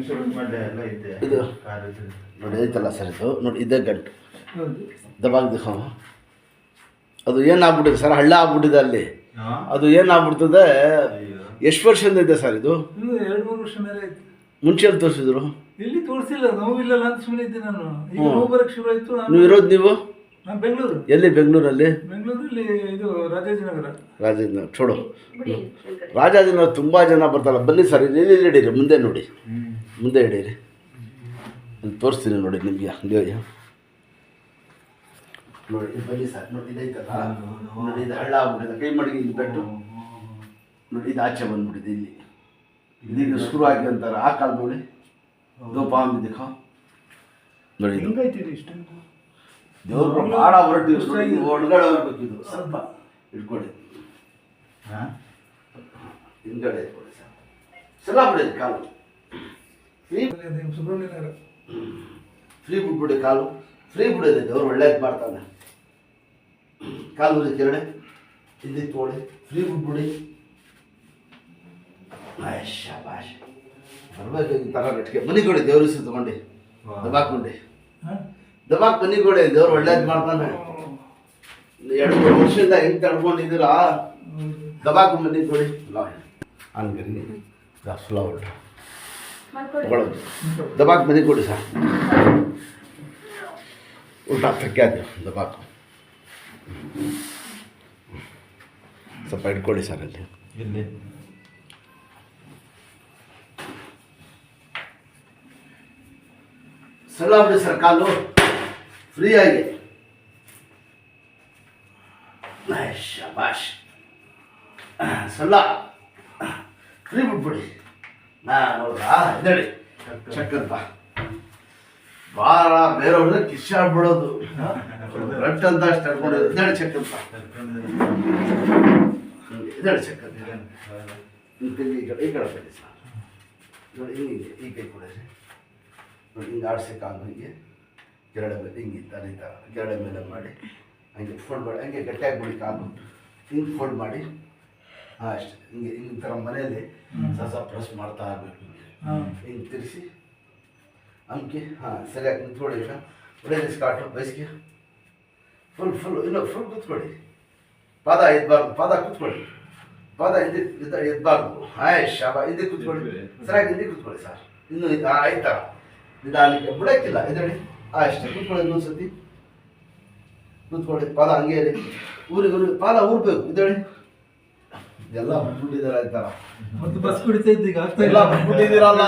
ಇದು ನೋಡಿ ಐತಲ್ಲ ಸರ್, ಇದು ನೋಡಿ ಇದೇ ಗಂಟು ದಬಾಗ್ ದಿಖಾವ. ಅದು ಏನಾಗ್ಬಿಟ್ಟಿದೆ ಸರ್, ಹಳ್ಳ ಆಗ್ಬಿಟ್ಟಿದೆ ಅಲ್ಲಿ. ಅದು ಏನಾಗ್ಬಿಡ್ತದೆ, ಎಷ್ಟು ವರ್ಷದಿಂದ ಇದೆ ಸರ್ ಇದು? 2-3 ವರ್ಷ ಮೇಲೆ ಆಯ್ತು. ಮುಂಚೆ ಎಲ್ಲಿ ತೋರಿಸಿದ್ರು? ಇಲ್ಲಿ ತೋರಿಸಿಲ್ಲ, ನೋವಿಲ್ಲಲ್ಲ ಅಂತ ಸುಮ್ಮನೆ ಇದ್ದೆ ನಾನು. ಈಗ ನೋವು ಬರಕ್ಕೆ ಶುರು ಆಯಿತು. ನೀವು ಇರೋದು ನೀವು ನಾನು ಬೆಂಗಳೂರು. ಎಲ್ಲಿ? ಬೆಂಗಳೂರಲ್ಲಿ ಇದು ರಾಜಾಜಿನಗರ. ರಾಜಾಜಿನಗರ ಚೋಡು. ರಾಜಾಜಿನಗರ ತುಂಬ ಜನ ಬರ್ತಾರಲ್ಲ. ಬನ್ನಿ ಸರ್, ಇಲ್ಲಿ ಹಿಡೀರಿ, ಮುಂದೆ ನೋಡಿ, ಮುಂದೆ ಹಿಡೀರಿ, ಇಲ್ಲಿ ತೋರಿಸ್ತೀನಿ ನೋಡಿ ನಿಮಗೆ. ಹಂಗೆ ನೋಡಿ ಬನ್ನಿ ಸರ್, ನೋಡಿ ಇದೈತಲ್ಲ, ನೋಡಿ ಇದು ಹಳ್ಳ ಆಗ್ಬಿಟ್ಟಿದೆ. ಕೈ ಮಡಿಗೆ ಇಲ್ಲಿ ಬೆಟ್ಟು ನೋಡಿ, ಇದು ಆಚೆ ಬಂದ್ಬಿಟ್ಟಿದೆ. ಇಲ್ಲಿ ಇದೀಗ ಶುರು ಆಗಿ ಅಂತಾರೆ. ಆ ಕಾಲ ನೋಡಿ ದೋಪಾಮ್ ದಿಖಾ ನೋಡಿ. ದೇವ್ರು ಭಾಳ ಹೊರಟಿದ್ರು, ಒಳಗಡೆ ಹೋಗ್ಬೇಕಿದ್ದು. ಸ್ವಲ್ಪ ಇಟ್ಕೊಡಿ, ಹಿಂದ್ಗಡೆ ಇಟ್ಕೊಡಿ ಸರ್. ಸಲ ಬಿಡಿದೆ ಕಾಲು, ಸುಬ್ರಹ್ಮಣ್ಯನಗರ ಫ್ರೀ ಬಿಟ್ಬಿಡಿ ಕಾಲು, ಫ್ರೀ ಬಿಡೋದೆ. ದೇವ್ರು ಒಳ್ಳೇದು ಮಾಡ್ತಾನೆ. ಕಾಲು ಕೆರಡೆ ಹಿಂದೆ ತೋಡಿ ಫ್ರೀ ಬಿಟ್ಬಿಡಿ. ಶಾಬಾಷ್, ಬರ್ಬೇಕು ಈ ಥರ ನೆಟ್ಗೆ. ಮನೆ ಕೊಡಿ, ದೇವ್ರ ಹೆಸರು ತಗೊಂಡು ದಬಾಕ್ಕೊಂಡಿ, ದಬಾಕ್ ಬನ್ನಿ ಕೊಡಿ. ದೇವ್ರು ಒಳ್ಳೇದು ಮಾಡ್ತಾನೆ. 2-3 ವರ್ಷದಿಂದ ಹೆಂಗೆ ತಡ್ಕೊಂಡಿದ್ದೀರಾ, ದಬಾಕ್ ಬನ್ನಿ ಕೊಡಿ. ಹಂಗರಿ ಸ್ಲೋ ತಗೊಳ್ಳೋದು, ದಬಾಕ್ ಬನ್ನಿ ಕೊಡಿ ಸರ್. ಊಟ ತಕ್ಕೆ ಅದು ದಬಾಕ್ ಸ್ವಲ್ಪ ಇಟ್ಕೊಳ್ಳಿ ಸರ್. ಅಲ್ಲಿ ಇಲ್ಲಿ ಸಲ ಬಿಡಿ ಸರ್, ಕಾಲು ಫ್ರೀಯಾಗಿ. ಶಾಬಾಷ್, ಸಲ ಫ್ರೀ ಬಿಟ್ಬಿಡಿ. ನೋಡ್ರಾ ಇದೇಳಿ ಚಕ್ಕಂತ ಭಾಳ ಬೇರೆಯವ್ರನ್ನ ಕಿಶಾಡ್ಬಿಡೋದು, ರಟ್ ಅಂತ ಅಷ್ಟು ತಡ್ಕೊಂಡಿರೋದು. ಇದೇಳಿ ಚಕ್ಕಂತ, ಇದೇಳಿ ಚಕ್ಕಂತ. ಈ ಕಡೆ ಬನ್ನಿ ಸರ್. ನೋಡಿ ಹಿಂಗೆ ಈ ಕೈ ಕೊಡಿರಿ. ನೋಡಿ ಹಿಂಗೆ ಆಡಿಸಿ ಕಾಲು ಹಿಂಗೆ ಕೆರಡೆ ಮೇಲೆ ಹಿಂಗೆ ಇದ್ದಾರೆ. ಈ ಥರ ಕೆರಡೆ ಮೇಲೆ ಮಾಡಿ ಹಂಗೆ ಫೋಲ್ಡ್ ಮಾಡಿ, ಹಂಗೆ ಗಟ್ಟಿಯಾಗಿ ಬಿಡಿ ಕಾಲು. ಹಿಂಗೆ ಫೋಲ್ಡ್ ಮಾಡಿ, ಹಾಂ ಅಷ್ಟೇ. ಹಿಂಗೆ ಹಿಂಗೆ ಥರ ಮನೆಯಲ್ಲಿ ಸ್ವಲ್ಪ ಪ್ರೆಸ್ ಮಾಡ್ತಾ ಇರಬೇಕು. ಹಿಂಗೆ ತಿರ್ಸಿ ಅಂಕಿ, ಹಾಂ ಸರಿಯಾಗಿ ನಿಂತ್ಕೊಳ್ಳಿ. ಈಗ ಒಳ್ಳೆಯ ಸ್ಕಾಟು ಬಯಸಿಗೆ ಫುಲ್ ಇನ್ನೂ ಫುಲ್ ಕೂತ್ಕೊಳ್ಳಿ. ಪಾದ ಎದ್ದಬಾರ್ದು, ಪಾದ ಕೂತ್ಕೊಳ್ಳಿ. ಪಾದ ಹಿಂದೆ ಎದ್ದಬಾರ್ದು. ಹಾಯ್ ಶಾಬಾ, ಹಿಂದೆ ಕೂತ್ಕೊಳ್ಳಿ. ಸರಿಯಾಗಿ ಹಿಂದೆ ಕೂತ್ಕೊಳ್ಳಿ ಸರ್. ಇನ್ನೂ ಆಯ್ತಾ ನಿಧಾನಕ್ಕೆ ಬಿಡೋಕ್ಕಿಲ್ಲ. ಎದ್ದೇಳಿ ಅಷ್ಟೇ, ಕೂತ್ಕೊಳ್ಳಿ. ಇನ್ನೊಂದು ಸತಿ ಕೂತ್ಕೊಳ್ಳಿ. ಪಾದ ಹಂಗೆ ಇರಿ, ಊರಿಗೆ ಪಾದ ಊರ್ಬೇಕು. ಇದ್ದೇಳಿ ಎಲ್ಲ ಬಿಟ್ಬಿಟ್ಟಿದ್ದಾರೆ ಆಯ್ತಾರ. ಮತ್ತು ಬಸ್ ಕುಡಿತಾ ಇದ್ದೀಗ ಎಲ್ಲ ಬಿಟ್ಬಿಟ್ಟಿದ್ದೀರಲ್ಲ.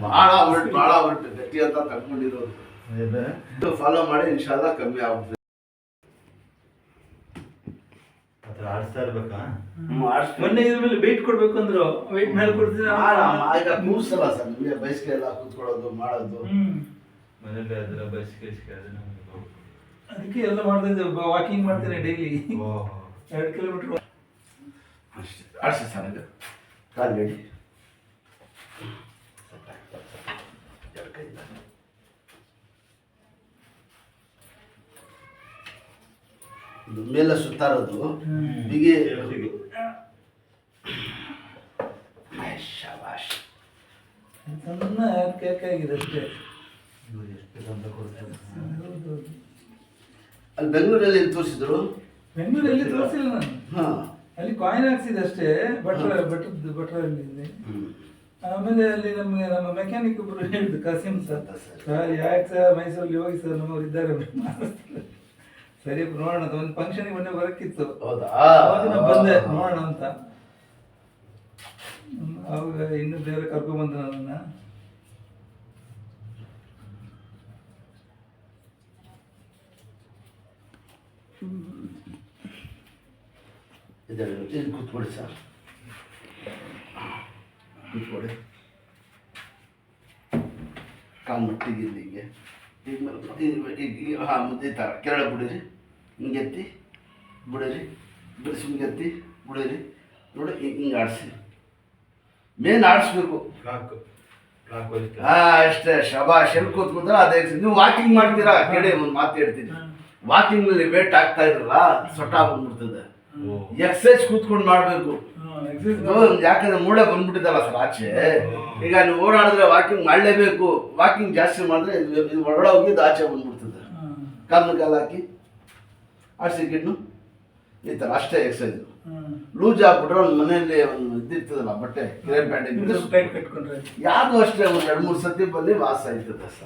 ಭಾಳ ಹೊರಟು ಗಟ್ಟಿ ಅಂತ ತಗೊಂಡಿರೋದು. ಫಾಲೋ ಮಾಡಿ ಇನ್ಶಾಲ್ಲ ಕಮ್ಮಿ ಆಗುತ್ತೆ. ಆಡಿಸ್ತಾ ಇರ್ಬೇಕಾ? ಮೊನ್ನೆ ಇದ್ರ ಮೇಲೆ ವೆಯ್ಟ್ ಕೊಡ್ಬೇಕು ಅಂದ್ರು, ವೆಯ್ಟ್ ಮೇಲೆ ಕೊಡ್ತಿದ್ರೆ ಈಗ ಕೂರ್ಸಲ್ಲ ಸರ್. ನಿಮಗೆ ಬೈಸ್ಕೆ ಎಲ್ಲ ಕೂತ್ಕೊಳ್ಳೋದು ಮಾಡೋದು ಮನೇಲಿ ಅದರ ಬೈಸ್ಕೆ ಅದಕ್ಕೆ ಎಲ್ಲ ಮಾಡ್ತಿದ್ದೆ. ವಾಕಿಂಗ್ ಮಾಡ್ತೇನೆ ಡೈಲಿ 2 ಕಿಲೋಮೀಟರ್ ಅಷ್ಟೇ. ಆಡಿಸಿ ಸರ್, ಇದು ಕಾಲು ಗಡಿ ಇದು ಮೇಲೆ ಸುತ್ತಾರೋದು ಬಿಗಿ. ಶಾಬಾಷ್, ಸಣ್ಣ ಕೇಕ್ ಆಗಿದೆ ಅಷ್ಟೇ. ಅಲ್ಲಿ ಬೆಂಗಳೂರಲ್ಲಿ ತೋರಿಸಿದ್ರು. ಬೆಂಗಳೂರಲ್ಲಿ ತೋರಿಸಿಲ್ಲ ನಾನು. ಹಾಂ, ಅಲ್ಲಿ ಕಾಯಿನ್ ಹಾಕ್ಸಿದೆ ಅಷ್ಟೇ. ಭಟ್ರಲ್ಲಿ ಆಮೇಲೆ ಅಲ್ಲಿ ನಮ್ಮ ಮೆಕ್ಯಾನಿಕ್ ಒಬ್ಬರು ಹೇಳಿದ್ದು, ಕಾಸಿಂ ಸರ್ ಯಾಕೆ ಸರ್ ಮೈಸೂರಲ್ಲಿ ಹೋಗಿ ಸರ್ ನಮ್ಮವ್ರು ಇದ್ದಾರೆ ಸರಿ ನೋಡೋಣ. ಒಂದು ಫಂಕ್ಷನಿಗೆ ಮೊನ್ನೆ ಬರಕ್ಕಿತ್ತು, ಅವಾಗ ಬಂದೆ ನೋಡೋಣ ಅಂತ. ಅವಾಗ ಇನ್ನು ಬೇರೆ ಕರ್ಕೊಂಡ್ಬಂದ ನನ್ನ. ಇಲ್ಲಿ ಕೂತ್ಕೊಳ್ಳಿ ಸರ್, ಕೂತ್ಕೊಳ್ಳಿ. ಕಾಲು ಮಟ್ಟಿಗೆ ಇಲ್ಲಿ ಹಿಂಗೆ ಈಗ ಹಾಂ ಮುದ್ದೆ ಥರ ಕೆರಳೆ ಬಿಡಿರಿ. ಹಿಂಗೆ ಎತ್ತಿ ಬಿಡಿರಿ, ಬಿಡಿಸಿ ಹಿಂಗೆ ಎತ್ತಿ ಬಿಡಿರಿ. ನೋಡಿ ಹಿಂಗೆ ಆಡಿಸಿ, ಮೇನ್ ಆಡಿಸ್ಬೇಕು. ಹಾಂ ಅಷ್ಟೇ. ಶಬಾಷ್. ಎಲ್ಲಿ ಕೂತ್ಕೊಂಡ್ರೆ ಅದೇ. ನೀವು ವಾಕಿಂಗ್ ಮಾಡ್ತೀರಾ? ಕೇಳಿ ಒಂದು ಮಾತು ಹೇಳ್ತೀನಿ. ವಾಕಿಂಗ್ನಲ್ಲಿ ವೇಟ್ ಆಗ್ತಾ ಇರಲ್ಲ, ಸೊಟ್ಟ ಬಂದ್ಬಿಡ್ತದೆ. ಎಕ್ಸಸೈಸ್ ಕೂತ್ಕೊಂಡು ಮಾಡಬೇಕು. ಎಕ್ಸರ್ಸೈಸ್ ಯಾಕಂದ್ರೆ ಮೂಳೆ ಬಂದ್ಬಿಟ್ಟಿದ್ದಲ್ಲ ಸರ್ ಆಚೆ. ಈಗ ನೀವು ಓಡಾಡಿದ್ರೆ ವಾಕಿಂಗ್ ಮಾಡಲೇಬೇಕು. ವಾಕಿಂಗ್ ಜಾಸ್ತಿ ಮಾಡಿದ್ರೆ ಇದು ಒಳಗಡೆ ಹೋಗಿ ಇದು ಆಚೆ ಬಂದ್ಬಿಡ್ತದೆ. ಕಾಲು ಹಾಕಿ ಆಚೆ ಗಿಡ್ನು ಈ ಥರ ಅಷ್ಟೇ ಎಕ್ಸಸೈಸ್. ಲೂಸ್ ಆಗ್ಬಿಟ್ರೆ ಒಂದು ಮನೆಯಲ್ಲಿ ಒಂದು ಇದಿರ್ತದಲ್ಲ ಬಟ್ಟೆ, ಟೈಟ್ ಕಟ್ಕೊಂಡ್ರೆ ಯಾವುದು ಅಷ್ಟೇ ಒಂದು 2-3 ಸತಿ ಬಂದು ವಾಸ ಆಯ್ತದೆ ಸರ್.